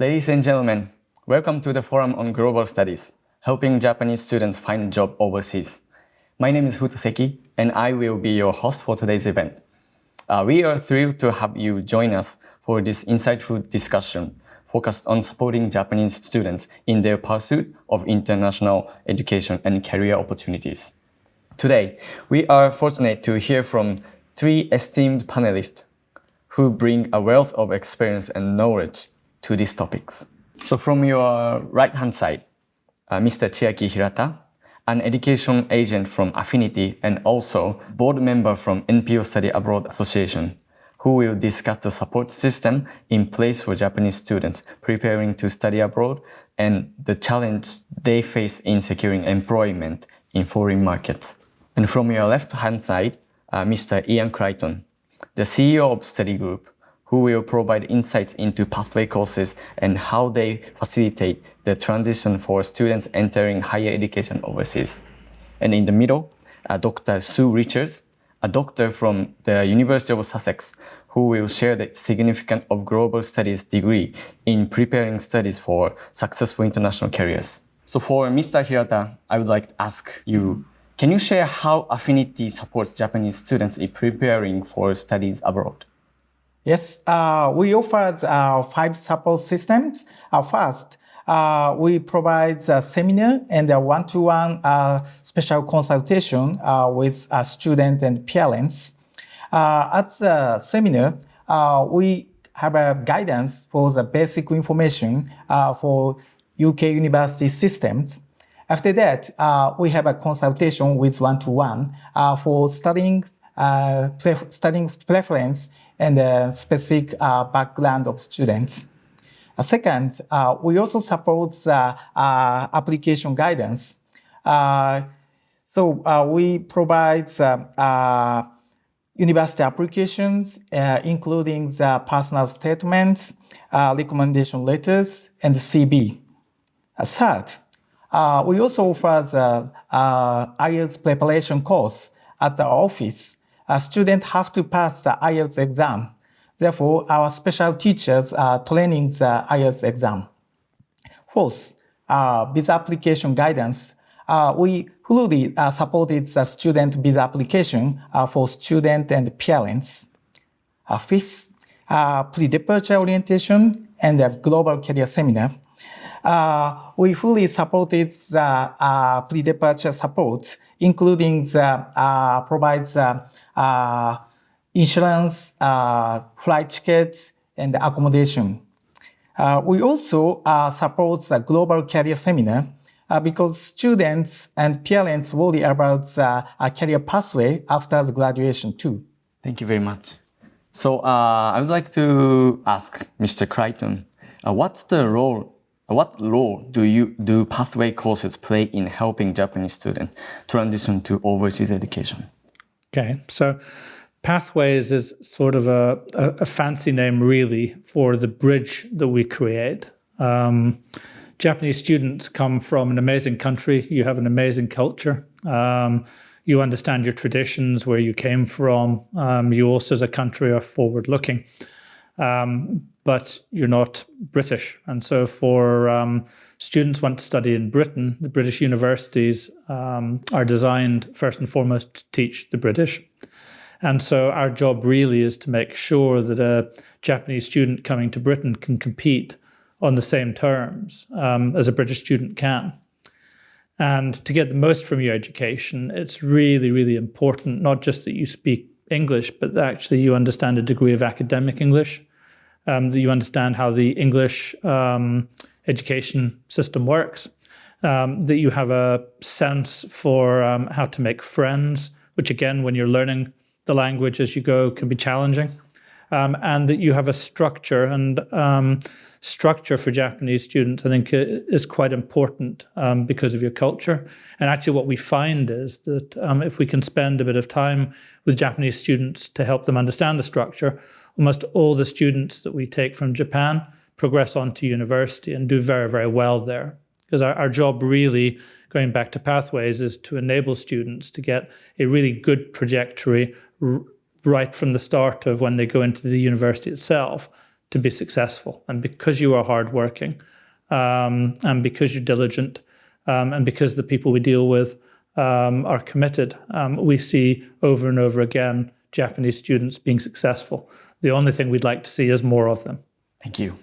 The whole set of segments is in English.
Ladies and gentlemen, welcome to the Forum on Global Studies, helping Japanese students find a job overseas. My name is Futaseki, and I will be your host for today's event. We are thrilled to have you join us for this insightful discussion focused on supporting Japanese students in their pursuit of international education and career opportunities. Today, we are fortunate to hear from three esteemed panelists who bring a wealth of experience and knowledge to these topics. So from your right-hand side, Mr. Chiaki Hirata, an education agent from Affinity and also board member from NPO Study Abroad Association, who will discuss the support system in place for Japanese students preparing to study abroad and the challenge they face in securing employment in foreign markets. And from your left-hand side, Mr. Ian Crichton, the CEO of Study Group, who will provide insights into pathway courses and how they facilitate the transition for students entering higher education overseas. And in the middle, Dr. Sue Richards, a doctor from the University of Sussex, who will share the significance of global studies degree in preparing studies for successful international careers. So for Mr. Hirata, I would like to ask you, can you share how Affinity supports Japanese students in preparing for studies abroad? Yes, we offer 5 support systems. First, we provide a seminar and a one-to-one special consultation with students and parents. At the seminar, we have a guidance for the basic information for UK university systems. After that, we have a consultation with one-to-one for studying preference and specific background of students. Second, we also support application guidance. We provide university applications, including the personal statements, recommendation letters, and CV. Third, we also offer the IELTS preparation course at the office. Students have to pass the IELTS exam. Therefore, our special teachers are training the IELTS exam. Fourth, visa application guidance. We fully supported the student visa application for students and parents. Fifth, pre-departure orientation and a global career seminar. We fully supported the pre-departure support, including the provides insurance, flight tickets, and accommodation. We also support the global career seminar because students and parents worry about a career pathway after the graduation too. Thank you very much. So I would like to ask Mr. Crichton, what role do pathway courses play in helping Japanese students transition to overseas education? Okay, so Pathways is sort of a fancy name really for the bridge that we create. Japanese students come from an amazing country. You have an amazing culture. You understand your traditions, where you came from. You also, as a country, are forward-looking. But you're not British. And so for students who want to study in Britain, the British universities are designed first and foremost to teach the British. And so our job really is to make sure that a Japanese student coming to Britain can compete on the same terms as a British student can. And to get the most from your education, it's really, really important, not just that you speak English, but that actually you understand a degree of academic English, that you understand how the English education system works, that you have a sense for how to make friends, which again, when you're learning the language as you go can be challenging, and that you have a structure. And structure for Japanese students, I think, is quite important because of your culture. And actually what we find is that if we can spend a bit of time with Japanese students to help them understand the structure, almost all the students that we take from Japan progress on to university and do very, very well there. Because our job really, going back to Pathways, is to enable students to get a really good trajectory right from the start of when they go into the university itself to be successful. And because you are hardworking, and because you're diligent, and because the people we deal with are committed, we see over and over again Japanese students being successful. The only thing we'd like to see is more of them. Thank you.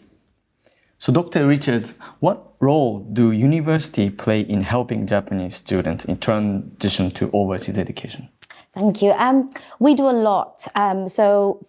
So Dr. Richard, what role do university play in helping Japanese students in transition to overseas education? Thank you. We do a lot. So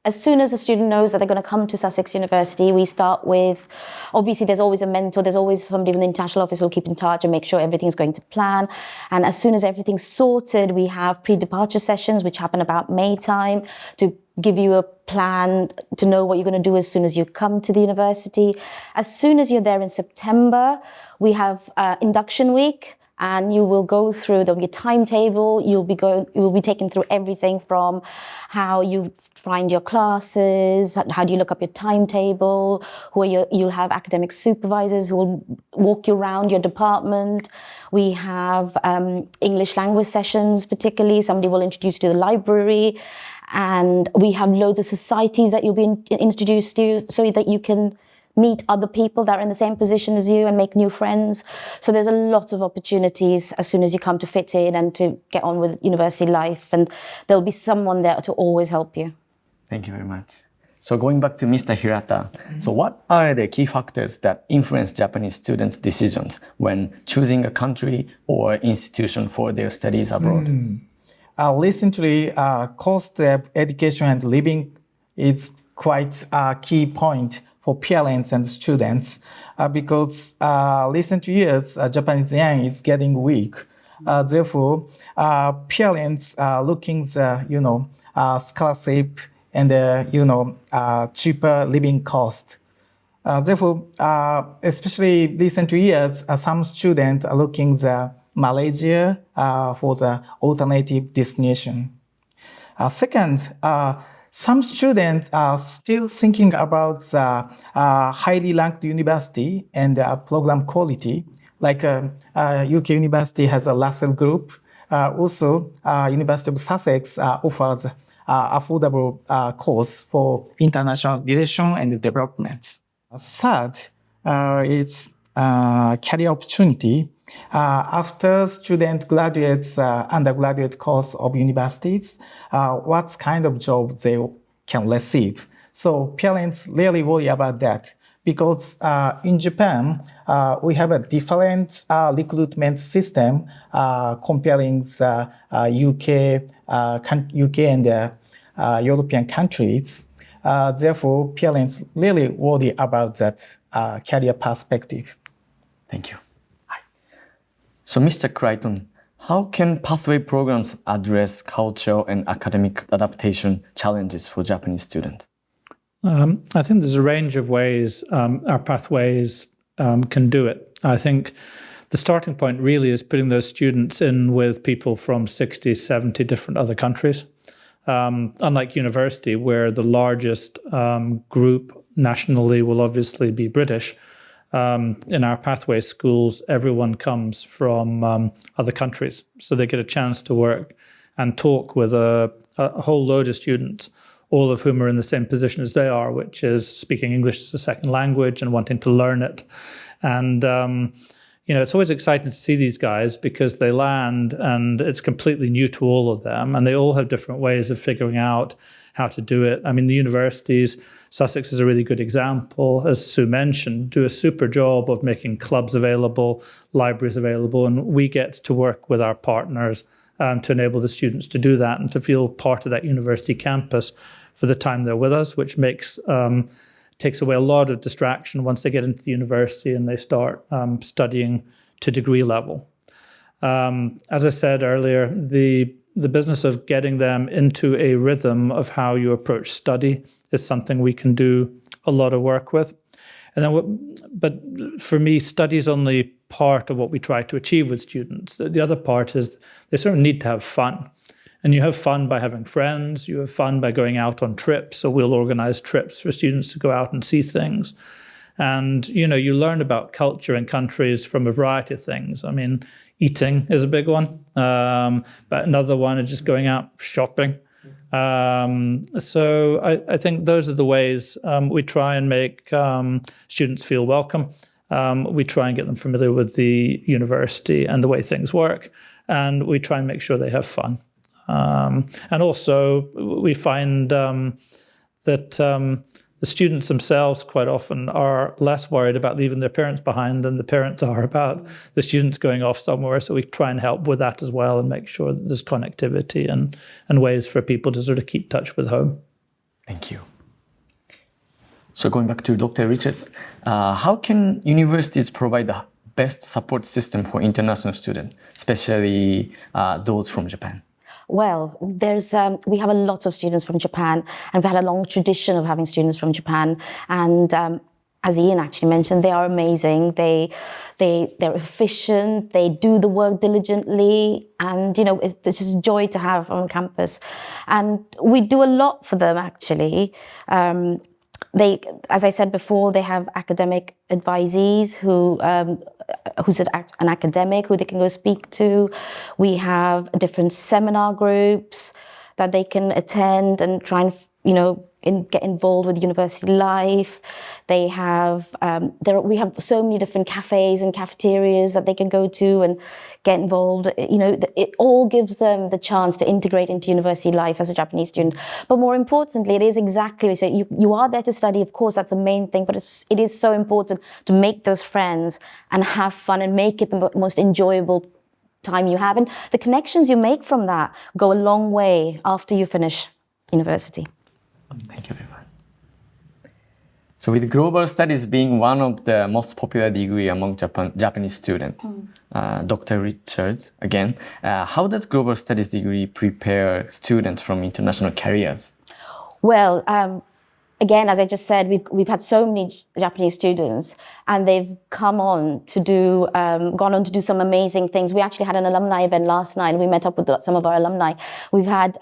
as soon as a student knows that they're going to come to Sussex University, we start with, obviously there's always a mentor, there's always somebody from the international office who'll keep in touch and make sure everything's going to plan. And as soon as everything's sorted, we have pre-departure sessions, which happen about May time, to give you a plan to know what you're going to do as soon as you come to the university. As soon as you're there in September, we have induction week. And you will go through, there'll be a timetable, you will be taken through everything from how you find your classes, how do you look up your timetable, you'll have academic supervisors who will walk you around your department. We have English language sessions particularly, somebody will introduce you to the library, and we have loads of societies that you'll be introduced to so that you can meet other people that are in the same position as you and make new friends. So there's a lot of opportunities as soon as you come to fit in and to get on with university life, and there'll be someone there to always help you. Thank you very much. So going back to Mr. Hirata, so what are the key factors that influence Japanese students' decisions when choosing a country or institution for their studies abroad? Recently, cost of education and living is quite a key point for parents and students, because recent years Japanese yen is getting weak. Therefore, parents are looking scholarship and cheaper living cost. Therefore, especially recent years, some students are looking Malaysia for the alternative destination. Second, some students are still thinking about highly ranked university and program quality. Like UK University has a Russell Group. Also, University of Sussex offers affordable course for international relations and development. Third, it's career opportunity. After student graduates undergraduate course of universities, what kind of job they can receive. So parents really worry about that, because in Japan, we have a different recruitment system comparing UK and European countries. Therefore, parents really worry about that career perspective. Thank you. So, Mr. Crichton, how can pathway programs address cultural and academic adaptation challenges for Japanese students? I think there's a range of ways our pathways can do it. I think the starting point really is putting those students in with people from 60, 70 different other countries. Unlike university, where the largest group nationally will obviously be British, in our pathway schools, everyone comes from other countries. So they get a chance to work and talk with a whole load of students, all of whom are in the same position as they are, which is speaking English as a second language and wanting to learn it. And, it's always exciting to see these guys because they land and it's completely new to all of them. And they all have different ways of figuring out how to do it. I mean, the universities, Sussex is a really good example, as Sue mentioned, do a super job of making clubs available, libraries available, and we get to work with our partners to enable the students to do that and to feel part of that university campus for the time they're with us, which takes away a lot of distraction once they get into the university and they start studying to degree level. As I said earlier, the business of getting them into a rhythm of how you approach study is something we can do a lot of work with. And then, but for me, study is only part of what we try to achieve with students. The other part is they sort of need to have fun. And you have fun by having friends, you have fun by going out on trips. So we'll organize trips for students to go out and see things. And, you learn about culture and countries from a variety of things. I mean, eating is a big one. But another one is just going out shopping. So I think those are the ways we try and make students feel welcome. We try and get them familiar with the university and the way things work, and we try and make sure they have fun. And also, we find that the students themselves quite often are less worried about leaving their parents behind than the parents are about the students going off somewhere. So we try and help with that as well and make sure that there's connectivity and ways for people to sort of keep touch with home. Thank you. So going back to Dr. Richards, how can universities provide the best support system for international students, especially those from Japan? Well, we have a lot of students from Japan, and we've had a long tradition of having students from Japan. And as Ian actually mentioned, they are amazing. They're efficient. They do the work diligently, and it's just a joy to have on campus. And we do a lot for them actually. As I said before, they have academic advisees who's an academic who they can go speak to. We have different seminar groups that they can attend and try and get involved with university life. They have we have so many different cafes and cafeterias that they can go to and get involved. It all gives them the chance to integrate into university life as a Japanese student. But more importantly, it is exactly what you say. You are there to study, of course, that's the main thing, but it is so important to make those friends and have fun and make it the most enjoyable time you have. And the connections you make from that go a long way after you finish university. Thank you very much. So with global studies being one of the most popular degree among Japanese students, Dr. Richards, again, how does global studies degree prepare students from international careers? Well, again, as I just said, we've had so many Japanese students, and they've gone on to do some amazing things. We actually had an alumni event last night. We met up with some of our alumni. We've had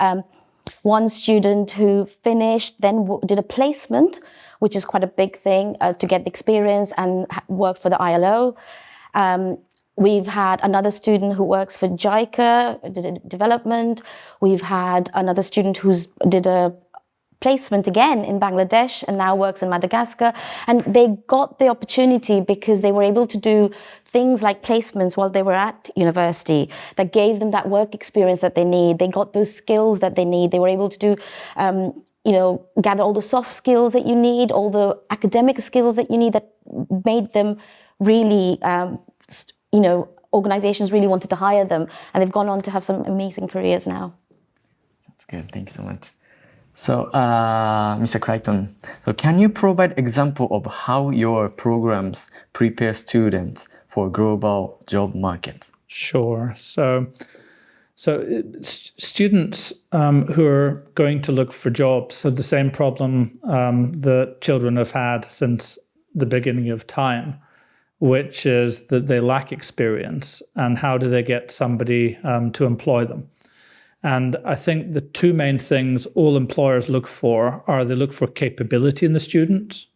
one student who finished, then did a placement, which is quite a big thing to get the experience and work for the ILO. We've had another student who works for JICA, did development. We've had another student who's did a placement again in Bangladesh and now works in Madagascar. And they got the opportunity because they were able to do things like placements while they were at university that gave them that work experience that they need. They got those skills that they need. They were able to do, gather all the soft skills that you need, all the academic skills that you need that made them really, organizations really wanted to hire them. And they've gone on to have some amazing careers now. That's good. Thank you so much. So, Mr. Crichton, so can you provide example of how your programs prepare students for global job markets? Sure. So students who are going to look for jobs have the same problem that children have had since the beginning of time, which is that they lack experience, and how do they get somebody to employ them? And I think the two main things all employers look for are they look for capability in the students.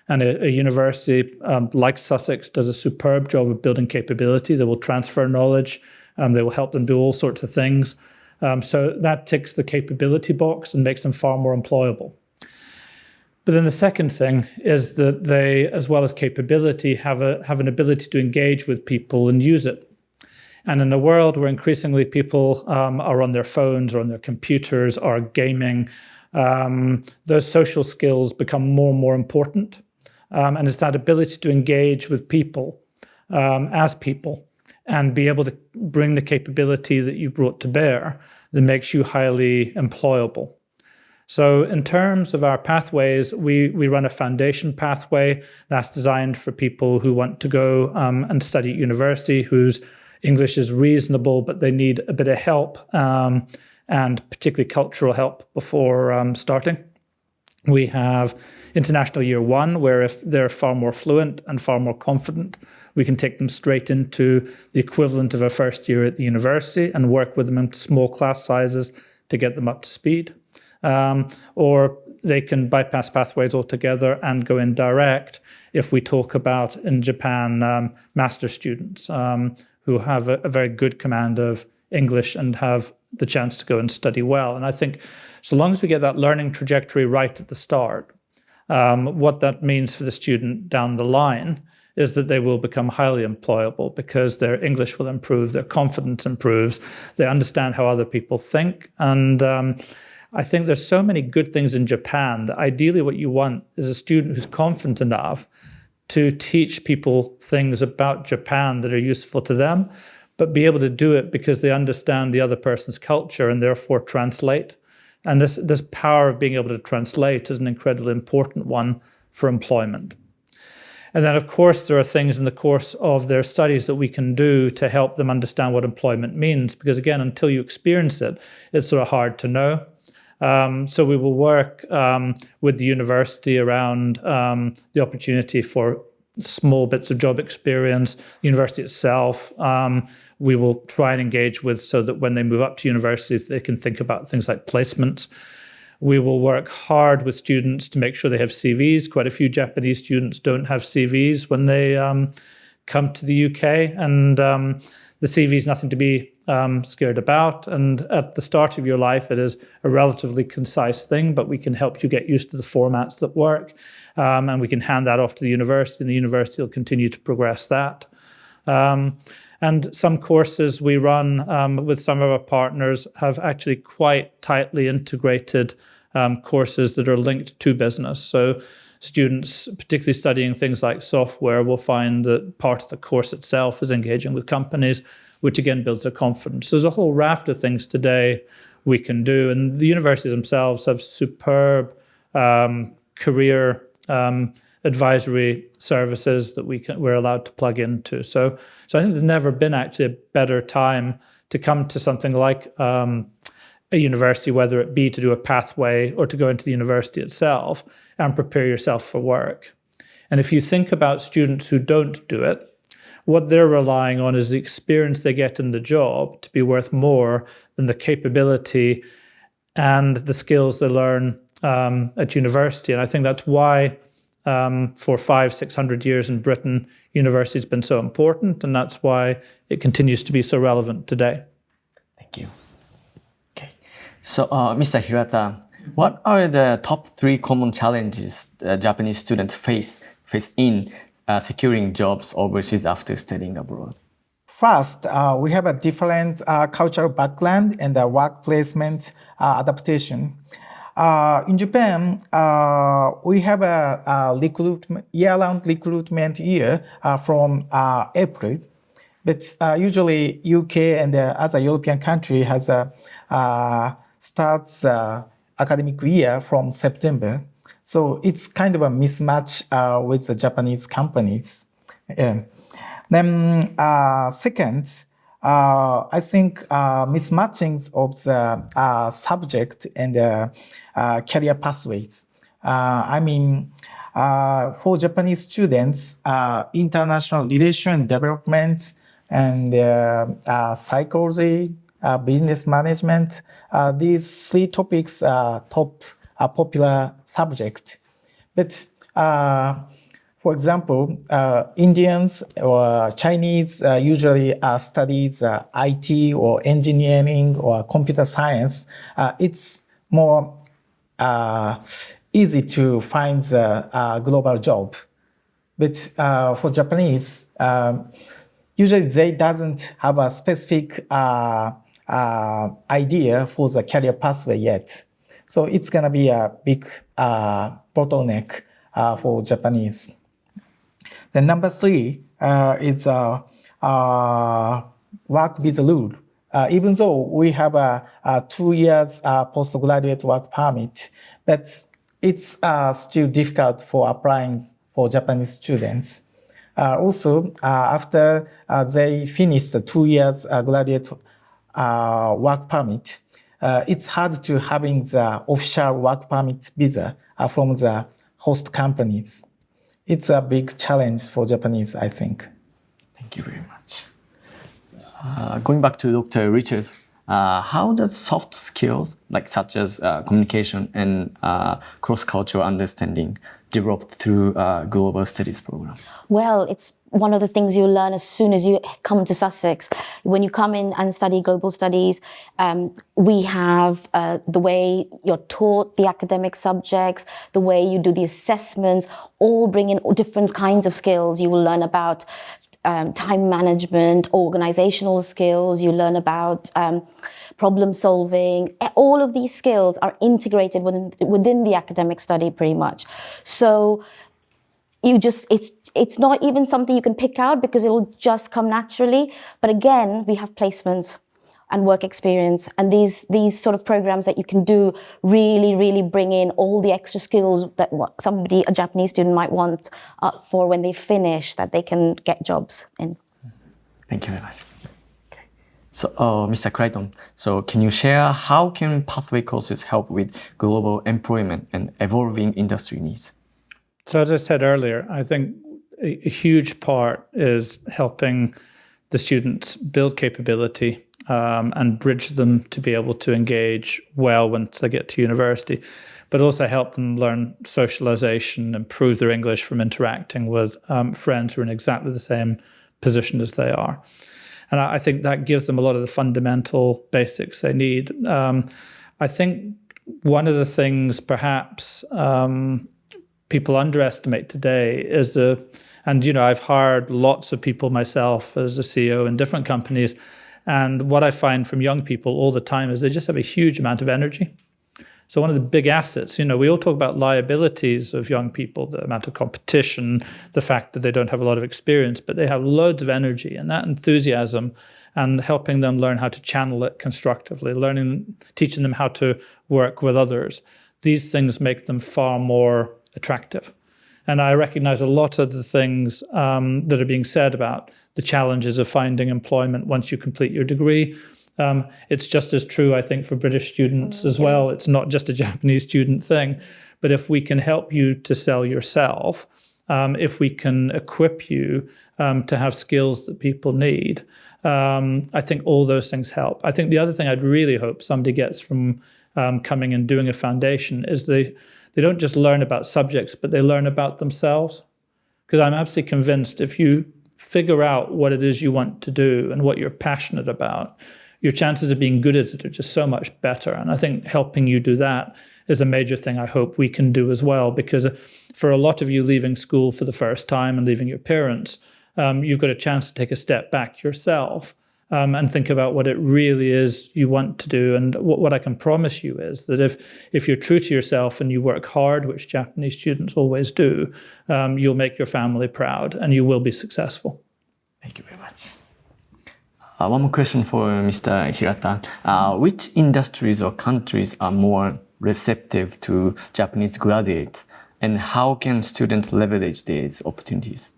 And a university like Sussex does a superb job of building capability. They will transfer knowledge. They will help them do all sorts of things. So that ticks the capability box and makes them far more employable. But then the second thing is that they, as well as capability, have an ability to engage with people and use it. And in a world where increasingly people are on their phones or on their computers or gaming, those social skills become more and more important. And it's that ability to engage with people as people and be able to bring the capability that you brought to bear that makes you highly employable. So in terms of our pathways, we run a foundation pathway that's designed for people who want to go and study at university, whose English is reasonable, but they need a bit of help, and particularly cultural help before starting. We have International Year 1, where if they're far more fluent and far more confident, we can take them straight into the equivalent of a first year at the university and work with them in small class sizes to get them up to speed. Or they can bypass pathways altogether and go in direct if we talk about, in Japan, master students who have a very good command of English and have the chance to go and study well. And I think so long as we get that learning trajectory right at the start, what that means for the student down the line is that they will become highly employable because their English will improve, their confidence improves, they understand how other people think. And I think there's so many good things in Japan that ideally what you want is a student who's confident enough to teach people things about Japan that are useful to them, but be able to do it because they understand the other person's culture and therefore translate. And this power of being able to translate is an incredibly important one for employment. And then, of course, there are things in the course of their studies that we can do to help them understand what employment means. Because again, until you experience it, it's sort of hard to know. So we will work with the university around the opportunity for small bits of job experience, the university itself. We will try and engage with so that when they move up to university, they can think about things like placements. We will work hard with students to make sure they have CVs. Quite a few Japanese students don't have CVs when they come to the UK, and the CV is nothing to be scared about. And at the start of your life, it is a relatively concise thing, but we can help you get used to the formats that work. And we can hand that off to the university, and the university will continue to progress that. And some courses we run with some of our partners have actually quite tightly integrated courses that are linked to business. So students, particularly studying things like software, will find that part of the course itself is engaging with companies, which again builds their confidence. So there's a whole raft of things today we can do. And the universities themselves have superb career advisory services that we're allowed to plug into. So I think there's never been actually a better time to come to something like a university, whether it be to do a pathway or to go into the university itself and prepare yourself for work. And if you think about students who don't do it, what they're relying on is the experience they get in the job to be worth more than the capability and the skills they learn at university. And I think that's why for 500-600 years in Britain, university has been so important, and that's why it continues to be so relevant today. Thank you. Okay. So, Mr. Hirata, what are the top 3 common challenges Japanese students face in securing jobs overseas after studying abroad? First, we have a different cultural background and work placement adaptation. In Japan, we have a year-round recruitment year from April, but usually UK and other European country has starts academic year from September. So it's kind of a mismatch with the Japanese companies. Yeah. Then second, I think mismatching of the subject and career pathways. For Japanese students, international relation development and psychology, business management, these 3 topics are top popular subject. But for example, Indians or Chinese usually studies IT or engineering or computer science. It's more easy to find a global job. But for Japanese, usually they doesn't have a specific idea for the career pathway yet. So it's gonna be a big bottleneck for Japanese. Then number 3 is work visa rule. Even though we have a 2 years postgraduate work permit, but it's still difficult for applying for Japanese students. Also, after they finish the 2 years graduate work permit, it's hard to having the official work permit visa from the host companies. It's a big challenge for Japanese, I think. Thank you very much. Going back to Dr. Richards, how does soft skills, like such as communication and cross-cultural understanding, developed through a global studies program? Well, it's one of the things you learn as soon as you come to Sussex. When you come in and study global studies, we have the way you're taught the academic subjects, the way you do the assessments, all bring in different kinds of skills. You will learn about time management, organizational skills, you learn about problem solving. All of these skills are integrated within the academic study pretty much. So it's not even something you can pick out because it'll just come naturally. But again, we have placements and work experience, and these sort of programs that you can do really bring in all the extra skills that a Japanese student might want for when they finish, that they can get jobs in. Thank you very much. Okay. So, Mr. Crichton, so can you share how can pathway courses help with global employment and evolving industry needs? So as I said earlier, I think a huge part is helping the students build capability and bridge them to be able to engage well once they get to university, but also help them learn socialization, improve their English from interacting with friends who are in exactly the same position as they are. And I think that gives them a lot of the fundamental basics they need. I think one of the things perhaps people underestimate today is I've hired lots of people myself as a CEO in different companies, and what I find from young people all the time is they just have a huge amount of energy. So one of the big assets, we all talk about liabilities of young people, the amount of competition, the fact that they don't have a lot of experience, but they have loads of energy, and that enthusiasm and helping them learn how to channel it constructively, teaching them how to work with others. These things make them far more attractive. And I recognize a lot of the things that are being said about the challenges of finding employment once you complete your degree. It's just as true, I think, for British students as well. It's not just a Japanese student thing. But if we can help you to sell yourself, if we can equip you to have skills that people need, I think all those things help. I think the other thing I'd really hope somebody gets from coming and doing a foundation is they don't just learn about subjects, but they learn about themselves. Because I'm absolutely convinced if you figure out what it is you want to do and what you're passionate about, your chances of being good at it are just so much better. And I think helping you do that is a major thing I hope we can do as well. Because for a lot of you leaving school for the first time and leaving your parents, you've got a chance to take a step back yourself and think about what it really is you want to do. And what I can promise you is that if you're true to yourself and you work hard, which Japanese students always do, you'll make your family proud and you will be successful. Thank you very much. One more question for Mr. Hirata. Which industries or countries are more receptive to Japanese graduates, and how can students leverage these opportunities?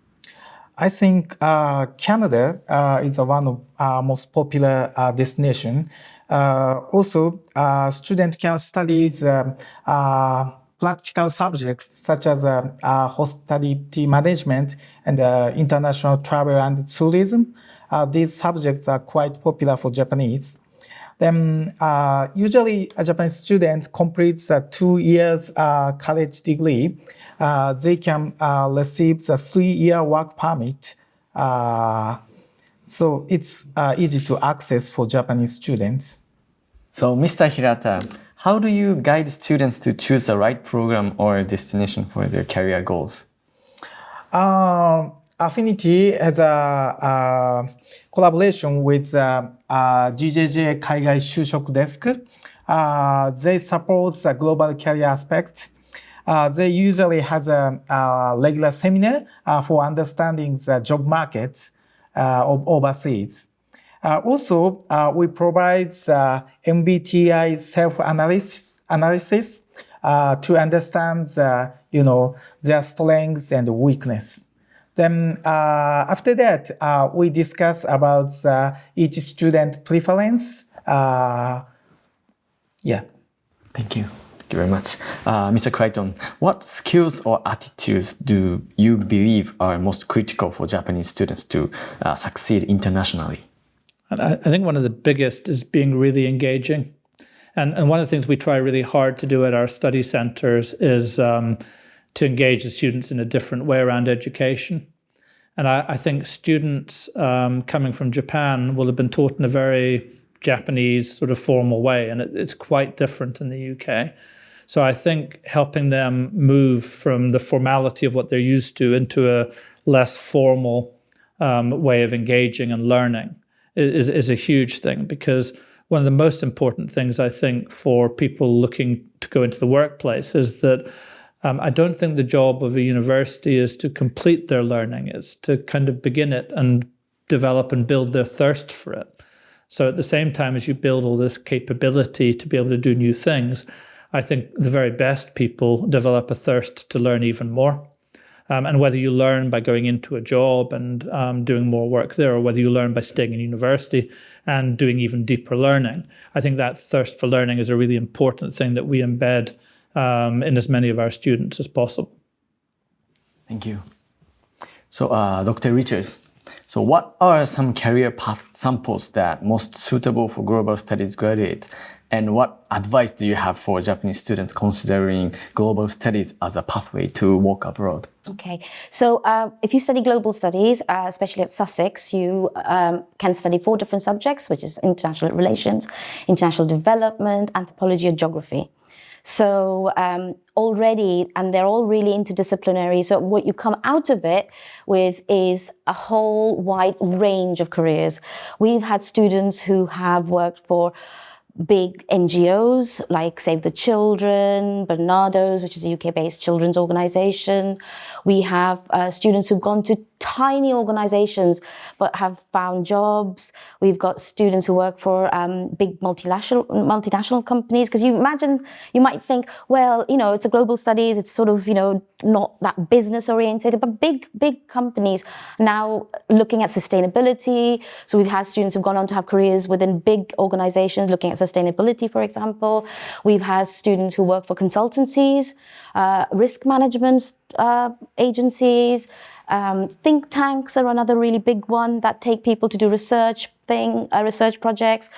I think Canada is one of our most popular destination. Also, students can study practical subjects such as hospitality management and international travel and tourism. These subjects are quite popular for Japanese. Then usually a Japanese student completes a 2 years college degree. They can receive the 3-year work permit. So it's easy to access for Japanese students. So, Mr. Hirata, how do you guide students to choose the right program or destination for their career goals? Affinity has a collaboration with GJJ 海外就職 desk. They support the global career aspect. They usually have a regular seminar for understanding the job markets of overseas. Also, we provide MBTI self-analysis to understand their strengths and weakness. Then after that, we discuss about each student preference. Thank you. Thank you very much. Mr. Crichton, what skills or attitudes do you believe are most critical for Japanese students to succeed internationally? I think one of the biggest is being really engaging. And one of the things we try really hard to do at our study centers is to engage the students in a different way around education. And I think students coming from Japan will have been taught in a very Japanese sort of formal way, and it's quite different in the UK. So I think helping them move from the formality of what they're used to into a less formal way of engaging and learning is a huge thing, because one of the most important things I think for people looking to go into the workplace is that I don't think the job of a university is to complete their learning. It's to kind of begin it and develop and build their thirst for it. So at the same time as you build all this capability to be able to do new things, I think the very best people develop a thirst to learn even more. And whether you learn by going into a job and doing more work there, or whether you learn by staying in university and doing even deeper learning, I think that thirst for learning is a really important thing that we embed in as many of our students as possible. Thank you. So, Dr. Richards, so what are some career path samples that most suitable for global studies graduates? And what advice do you have for Japanese students considering global studies as a pathway to work abroad? Okay, so if you study global studies, especially at Sussex, you can study 4 different subjects, which is international relations, international development, anthropology, and geography. So already, and they're all really interdisciplinary. So what you come out of it with is a whole wide range of careers. We've had students who have worked for big NGOs like Save the Children, Barnardo's, which is a UK-based children's organisation. We have students who've gone to tiny organisations but have found jobs. We've got students who work for big multinational companies. Because you might think, well, it's a global studies, it's sort of, not that business oriented, but big companies now looking at sustainability. So we've had students who've gone on to have careers within big organizations looking at sustainability, for example. We've had students who work for consultancies, risk management agencies, think tanks are another really big one that take people to do research projects.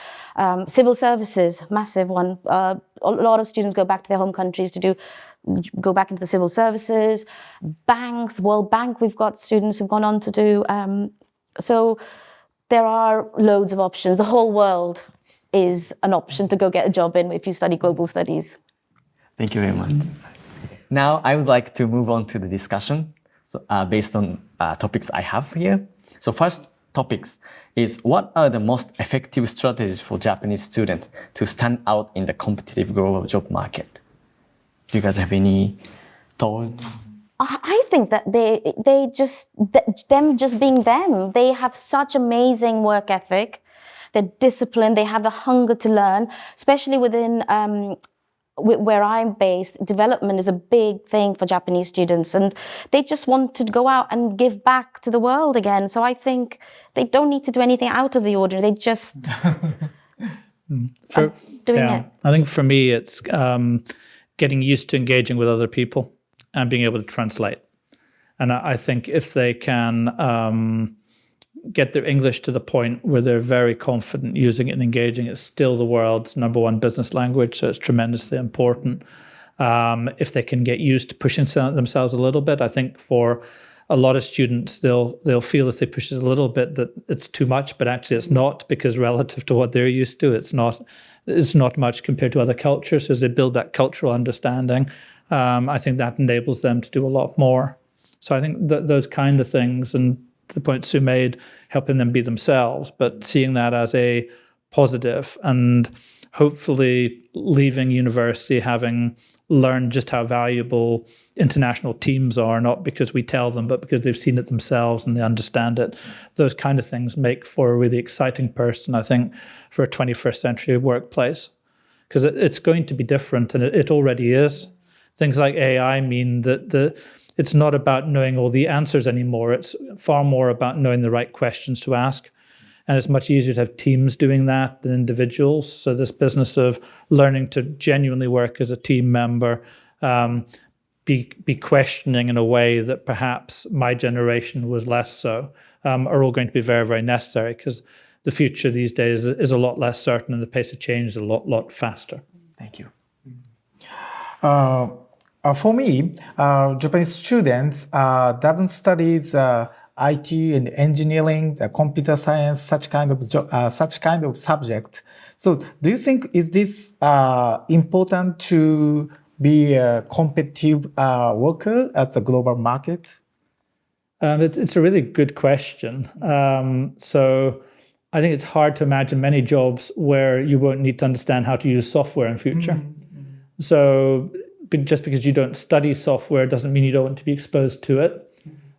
Civil services, massive one. A lot of students go back to their home countries to go back into the civil services. Banks, World Bank, we've got students who've gone on to do. So there are loads of options. The whole world is an option to go get a job in if you study global studies. Thank you very much. Now I would like to move on to the discussion based on topics I have here. So first topics is, what are the most effective strategies for Japanese students to stand out in the competitive global job market? Do you guys have any thoughts? I think that them just being them, they have such amazing work ethic. They're disciplined. They have the hunger to learn, especially within where I'm based. Development is a big thing for Japanese students, and they just want to go out and give back to the world again. So I think they don't need to do anything out of the ordinary. They just doing it. I think for me, it's getting used to engaging with other people and being able to translate. And I think if they can get their English to the point where they're very confident using it and engaging, it's still the world's #1 business language, so it's tremendously important. If they can get used to pushing themselves a little bit, I think for a lot of students, they'll feel if they push it a little bit that it's too much, but actually it's not, because relative to what they're used to, it's not much compared to other cultures. So as they build that cultural understanding, I think that enables them to do a lot more. So I think that those kind of things, and the point Sue made, helping them be themselves, but seeing that as a positive, and hopefully leaving university having learned just how valuable international teams are, not because we tell them, but because they've seen it themselves and they understand it. Those kind of things make for a really exciting person, I think, for a 21st century workplace, because it's going to be different, and it already is. Things like AI mean that it's not about knowing all the answers anymore. It's far more about knowing the right questions to ask. And it's much easier to have teams doing that than individuals. So this business of learning to genuinely work as a team member, be questioning in a way that perhaps my generation was less so, are all going to be very, very necessary, because the future these days is a lot less certain and the pace of change is a lot faster. Thank you. For me, Japanese students doesn't study IT and engineering, computer science, such kind of subject. So, do you think is this important to be a competitive worker at the global market? It's a really good question. So I think it's hard to imagine many jobs where you won't need to understand how to use software in future. So just because you don't study software doesn't mean you don't want to be exposed to it.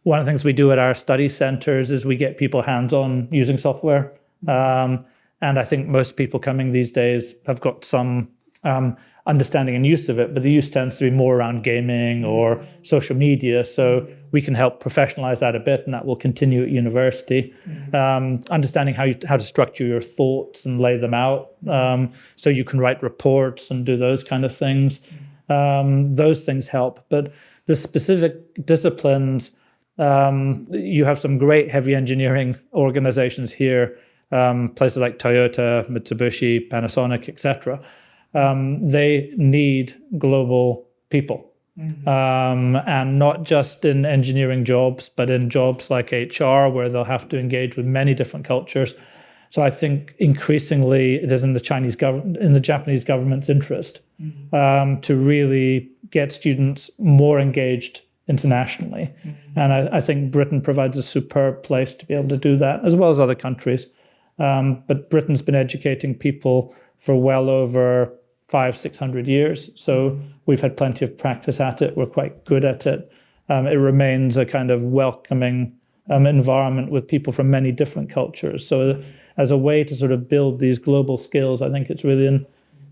One of the things we do at our study centers is we get people hands-on using software. And I think most people coming these days have got some understanding and use of it, but the use tends to be more around gaming or social media. So we can help professionalize that a bit, and that will continue at university. Understanding how to structure your thoughts and lay them out, so you can write reports and do those kind of things. Those things help. But the specific disciplines, you have some great heavy engineering organizations here, places like Toyota, Mitsubishi, Panasonic, etc. They need global people. And not just in engineering jobs, but in jobs like HR, where they'll have to engage with many different cultures. So I think increasingly it is in the Japanese government's interest to really get students more engaged internationally. And I think Britain provides a superb place to be able to do that, as well as other countries. But Britain's been educating people for well over 500-600 years. So we've had plenty of practice at it. We're quite good at it. It remains a kind of welcoming environment with people from many different cultures. So as a way to sort of build these global skills, I think it's really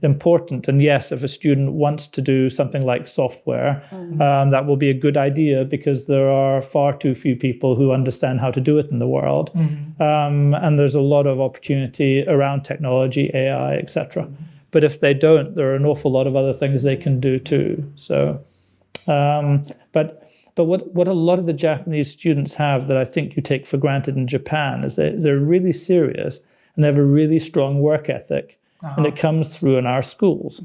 important. And yes, if a student wants to do something like software, that will be a good idea because there are far too few people who understand how to do it in the world. And there's a lot of opportunity around technology, AI, etc. But if they don't, there are an awful lot of other things they can do too. So, but what a lot of the Japanese students have that I think you take for granted in Japan is they're really serious and they have a really strong work ethic, and it comes through in our schools.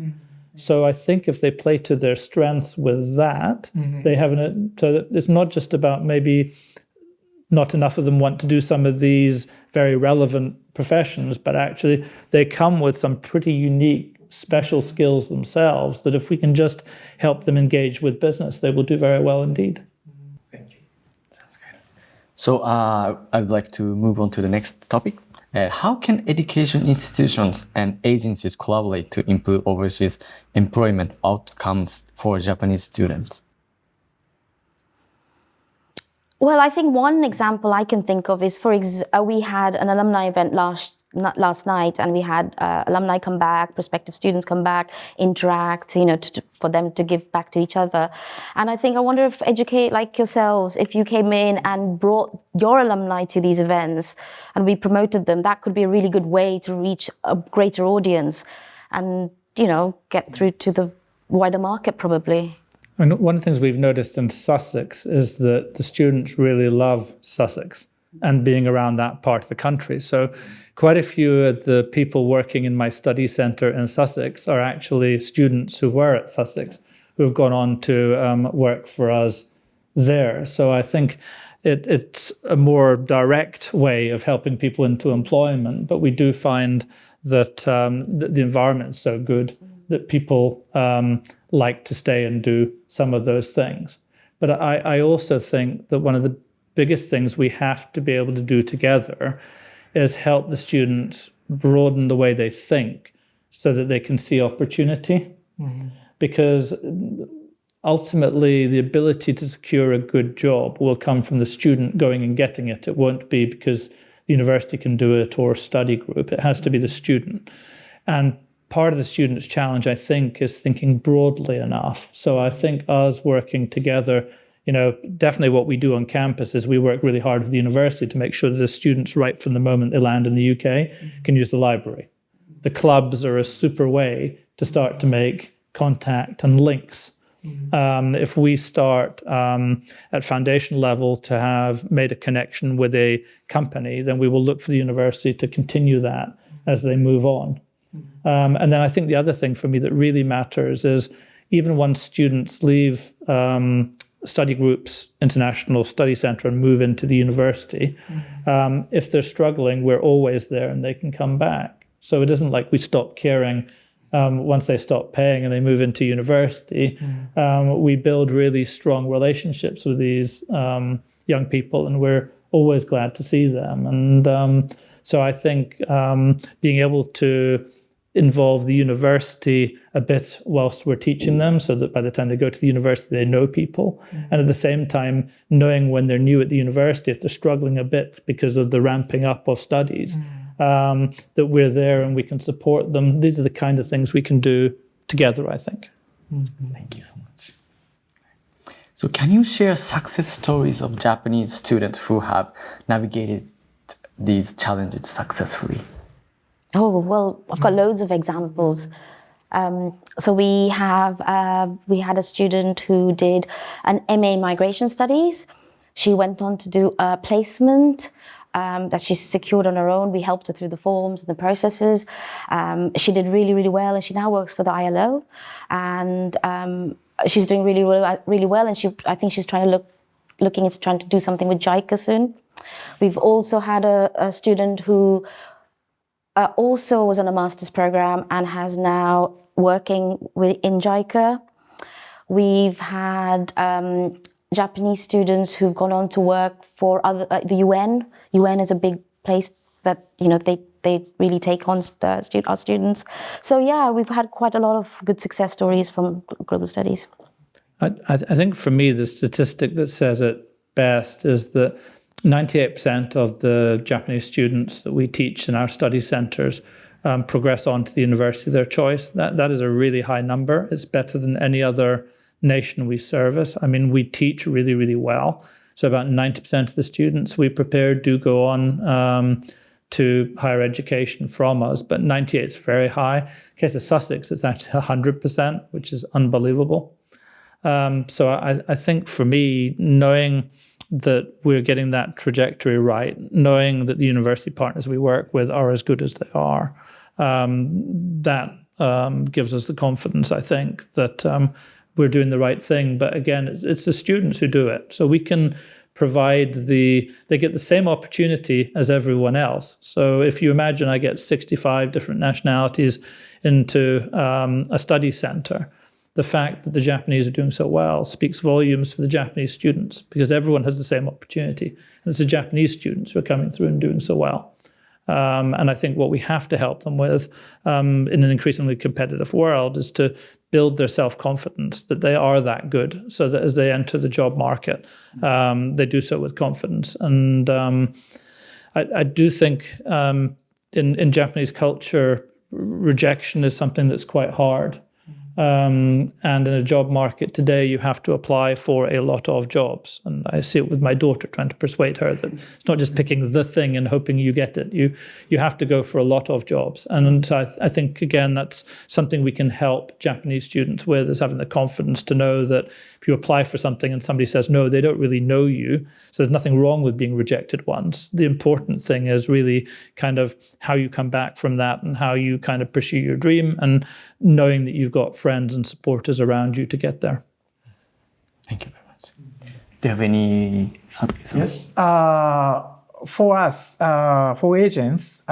So I think if they play to their strengths with that, they have so it's not just about maybe not enough of them want to do some of these very relevant professions, but actually they come with some pretty unique, special skills themselves that if we can just help them engage with business, they will do very well indeed. Thank you. Sounds good. So I'd like to move on to the next topic. How can education institutions and agencies collaborate to improve overseas employment outcomes for Japanese students? Well, I think one example I can think of is, we had an alumni event last night, and we had alumni come back, prospective students come back, interact, for them to give back to each other. And I think I wonder if educate like yourselves, if you came in and brought your alumni to these events and we promoted them, that could be a really good way to reach a greater audience and, get through to the wider market probably. And one of the things we've noticed in Sussex is that the students really love Sussex and being around that part of the country. So quite a few of the people working in my study centre in Sussex are actually students who were at Sussex, who have gone on to work for us there. So I think it's a more direct way of helping people into employment, but we do find that the environment is so good that people like to stay and do some of those things. But I also think that one of the biggest things we have to be able to do together is help the students broaden the way they think so that they can see opportunity. Because ultimately the ability to secure a good job will come from the student going and getting it. It won't be because the university can do it or study group. It has to be the student. And part of the student's challenge, I think, is thinking broadly enough. So I think us working together, definitely what we do on campus is we work really hard with the university to make sure that the students, right from the moment they land in the UK, can use the library. The clubs are a super way to start to make contact and links. If we start at foundation level to have made a connection with a company, then we will look for the university to continue that as they move on. And then I think the other thing for me that really matters is, even once students leave study groups, international study center, and move into the university, if they're struggling, we're always there and they can come back. So it isn't like we stop caring once they stop paying and they move into university. We build really strong relationships with these young people, and we're always glad to see them. And so I think being able to involve the university a bit whilst we're teaching them, so that by the time they go to the university, they know people. And at the same time, knowing when they're new at the university, if they're struggling a bit because of the ramping up of studies, that we're there and we can support them. These are the kind of things we can do together, I think. Thank you so much. So can you share success stories of Japanese students who have navigated these challenges successfully? Oh, well, I've got loads of examples. So we had a student who did an MA Migration Studies. She went on to do a placement that she secured on her own. We helped her through the forms and the processes. She did really, really well, and she now works for the ILO. And she's doing really, really well. And I think she's looking into trying to do something with JICA soon. We've also had a student who also was on a master's program and has now working in JICA. We've had Japanese students who've gone on to work for the UN. UN is a big place that they really take on our students. So yeah, we've had quite a lot of good success stories from global studies. I think for me, the statistic that says it best is that 98% of the Japanese students that we teach in our study centres progress on to the university of their choice. That is a really high number. It's better than any other nation we service. I mean, we teach really, really well. So about 90% of the students we prepare do go on to higher education from us, but 98 is very high. In the case of Sussex, it's actually 100%, which is unbelievable. So I think for me, knowing that we're getting that trajectory right, knowing that the university partners we work with are as good as they are, that gives us the confidence, I think, that we're doing the right thing. But again, it's the students who do it. So we can provide they get the same opportunity as everyone else. So if you imagine I get 65 different nationalities into a study center, the fact that the Japanese are doing so well speaks volumes for the Japanese students, because everyone has the same opportunity. And it's the Japanese students who are coming through and doing so well. And I think what we have to help them with in an increasingly competitive world is to build their self-confidence that they are that good, so that as they enter the job market, they do so with confidence. And I do think in Japanese culture, rejection is something that's quite hard. And in a job market today, you have to apply for a lot of jobs. And I see it with my daughter, trying to persuade her that it's not just picking the thing and hoping you get it. You have to go for a lot of jobs. And I think, again, that's something we can help Japanese students with, is having the confidence to know that if you apply for something and somebody says no, they don't really know you. So there's nothing wrong with being rejected once. The important thing is really kind of how you come back from that and how you kind of pursue your dream, and knowing that you've got friends and supporters around you to get there. Thank you very much. Do you have any advice? Yes. For us, for agencies,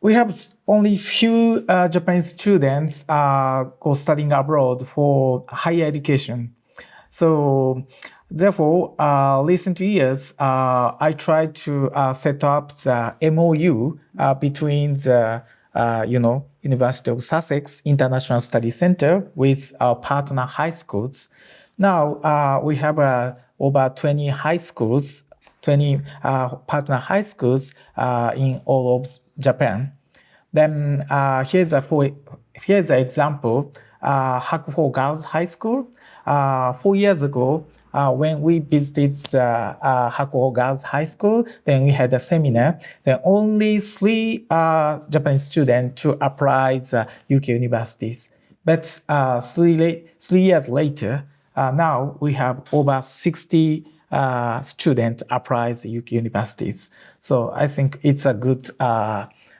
we have only few Japanese students go studying abroad for higher education. So therefore, recent years, I tried to set up the MOU between the University of Sussex International Study Center with our partner high schools. Now we have over 20 high schools, 20 partner high schools in all of Japan. Then here's an example. Hakuho Girls High School. 4 years ago, when we visited Hakuho Girls High School, then we had a seminar. Then only 3 Japanese students to apply the UK universities. But 3 years later, now we have over 60 student applies UK universities. So I think it's a good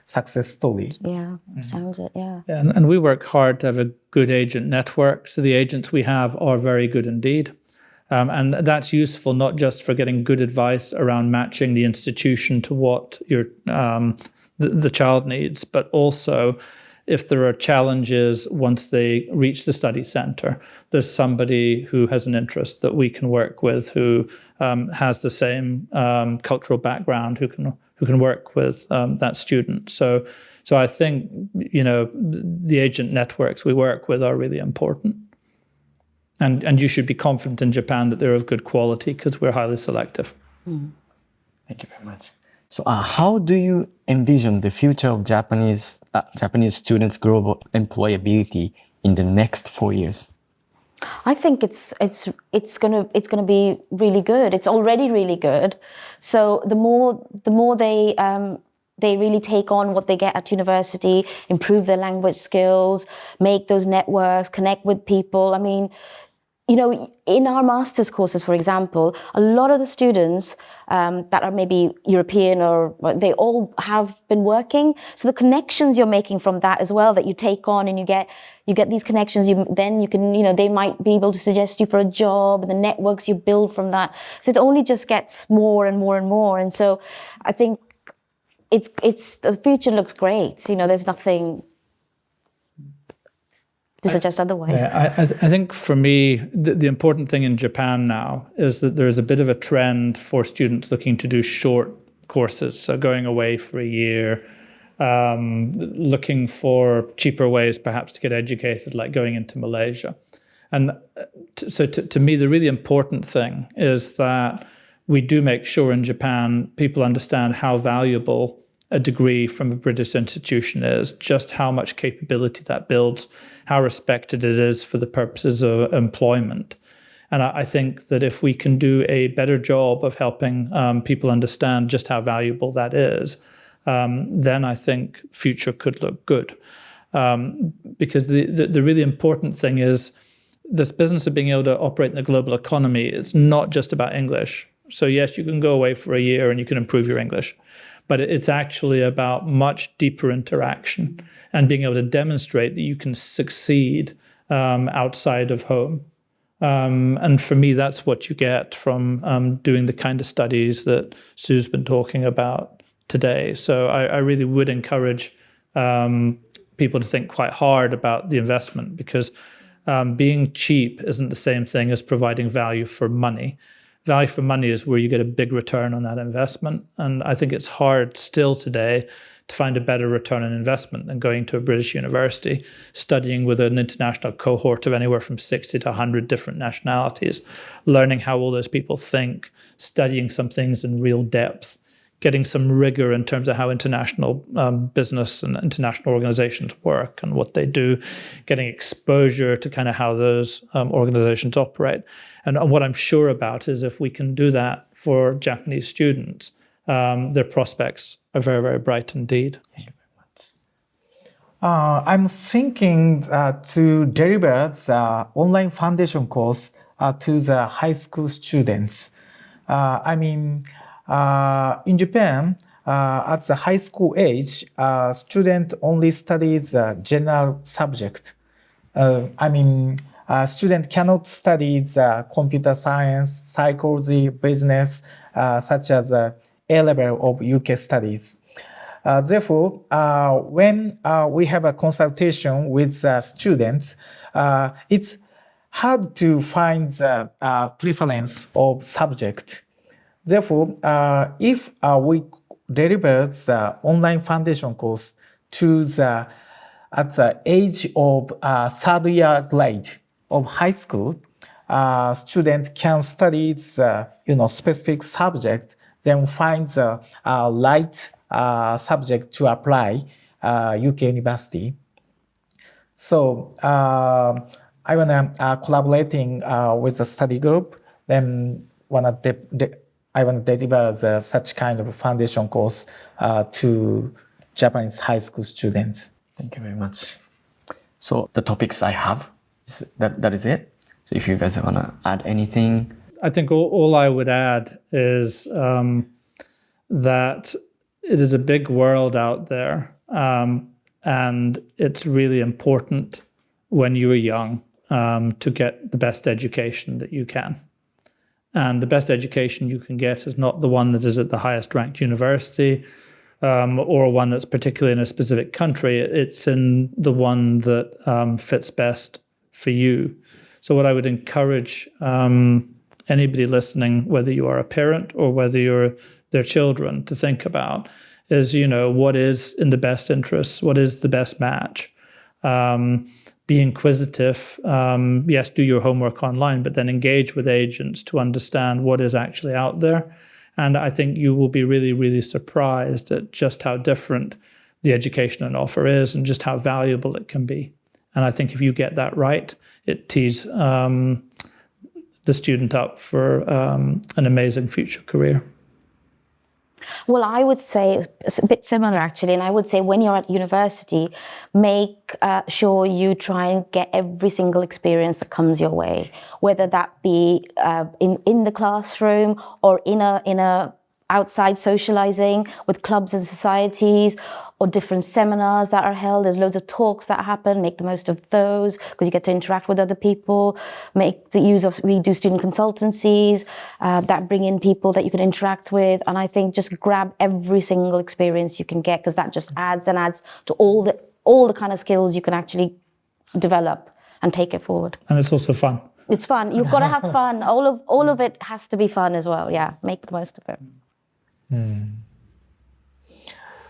success story. Yeah, sounds it, yeah. And we work hard to have a good agent network. So the agents we have are very good indeed. And that's useful not just for getting good advice around matching the institution to what your the child needs, but also if there are challenges once they reach the study center, there's somebody who has an interest that we can work with, who has the same cultural background, who can work with that student. So I think the agent networks we work with are really important. And you should be confident in Japan that they're of good quality because we're highly selective. Thank you very much. So how do you envision the future of Japanese students' global employability in the next 4 years? I think it's gonna be really good. It's already really good. So the more they really take on what they get at university, improve their language skills, make those networks, connect with people. I mean, in our master's courses, for example, a lot of the students that are maybe European or they all have been working. So the connections you're making from that as well, that you take on and you get these connections, they might be able to suggest you for a job, and the networks you build from that. So it only just gets more and more and more. And so I think it's the future looks great. There's nothing to suggest otherwise. Yeah, I think for me, the important thing in Japan now is that there's a bit of a trend for students looking to do short courses, so going away for a year, looking for cheaper ways perhaps to get educated, like going into Malaysia. And so to me, the really important thing is that we do make sure in Japan people understand how valuable a degree from a British institution is, just how much capability that builds, how respected it is for the purposes of employment. And I think that if we can do a better job of helping people understand just how valuable that is, then I think future could look good. Because the really important thing is this business of being able to operate in the global economy, it's not just about English. So yes, you can go away for a year and you can improve your English, but it's actually about much deeper interaction and being able to demonstrate that you can succeed outside of home. And for me, that's what you get from doing the kind of studies that Sue's been talking about today. So I really would encourage people to think quite hard about the investment, because being cheap isn't the same thing as providing value for money. Value for money is where you get a big return on that investment. And I think it's hard still today to find a better return on investment than going to a British university, studying with an international cohort of anywhere from 60 to 100 different nationalities, learning how all those people think, studying some things in real depth, getting some rigor in terms of how international business and international organizations work and what they do, getting exposure to kind of how those organizations operate. And what I'm sure about is if we can do that for Japanese students, their prospects are very, very bright indeed. Thank you very much. I'm thinking to deliver the online foundation course to the high school students. In Japan, at the high school age, student only studies general subject. Student cannot study the computer science, psychology, business, such as A-level of UK studies. Therefore, when we have a consultation with students, it's hard to find the preference of subject. Therefore, if we deliver the online foundation course at the age of third year grade of high school, student can study the specific subject, then find the right subject to apply UK university. So I wanna collaborating with the study group. Then I want to deliver such kind of foundation course to Japanese high school students. Thank you very much. So the topics I have, that is it. So if you guys want to add anything. I think all I would add is that it is a big world out there, and it's really important when you are young to get the best education that you can. And the best education you can get is not the one that is at the highest ranked university or one that's particularly in a specific country. It's in the one that fits best for you. So what I would encourage anybody listening, whether you are a parent or whether you're their children, to think about is, what is in the best interests? What is the best match? Be inquisitive. Yes, do your homework online, but then engage with agents to understand what is actually out there. And I think you will be really, really surprised at just how different the education on offer is and just how valuable it can be. And I think if you get that right, it tees the student up for an amazing future career. Well, I would say it's a bit similar actually, and I would say when you're at university, make sure you try and get every single experience that comes your way, whether that be in the classroom or in a outside socializing with clubs and societies, or different seminars that are held. There's loads of talks that happen. Make the most of those because you get to interact with other people. Make the use of, we do student consultancies that bring in people that you can interact with. And I think just grab every single experience you can get, because that just adds and adds to all the kind of skills you can actually develop and take it forward. And it's also fun. It's fun. You've got to have fun. All of it has to be fun as well. Yeah, make the most of it.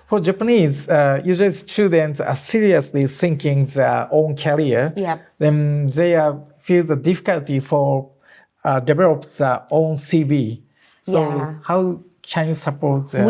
For Japanese, usually students are seriously thinking their own career. Yeah. Then they feel the difficulty for develop their own CV. So how can you support them?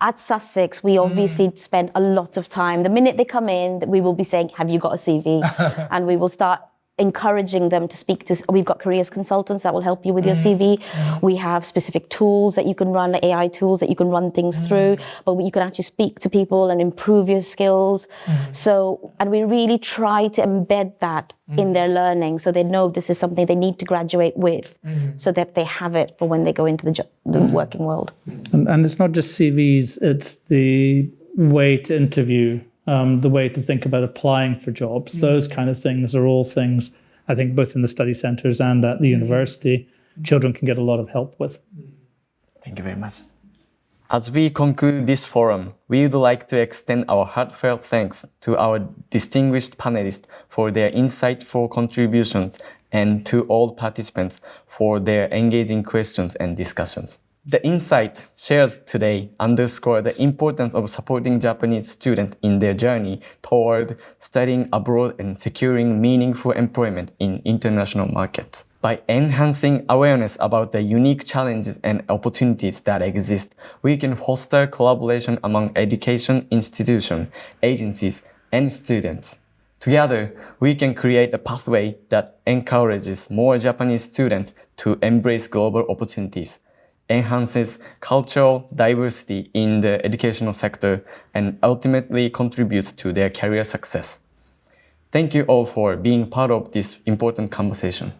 At Sussex, we obviously spend a lot of time. The minute they come in, we will be saying, have you got a CV? And we will start encouraging them to speak to, we've got careers consultants that will help you with your CV. We have specific tools that you can run, AI tools that you can run things through, but you can actually speak to people and improve your skills. So, and we really try to embed that in their learning so they know this is something they need to graduate with so that they have it for when they go into the working world. And it's not just CVs, it's the way to interview, the way to think about applying for jobs. Those kind of things are all things, I think, both in the study centres and at the university, children can get a lot of help with. Thank you very much. As we conclude this forum, we would like to extend our heartfelt thanks to our distinguished panelists for their insightful contributions and to all participants for their engaging questions and discussions. The insight shared today underscore the importance of supporting Japanese students in their journey toward studying abroad and securing meaningful employment in international markets. By enhancing awareness about the unique challenges and opportunities that exist, we can foster collaboration among education institutions, agencies, and students. Together, we can create a pathway that encourages more Japanese students to embrace global opportunities, enhances cultural diversity in the educational sector, and ultimately contributes to their career success. Thank you all for being part of this important conversation.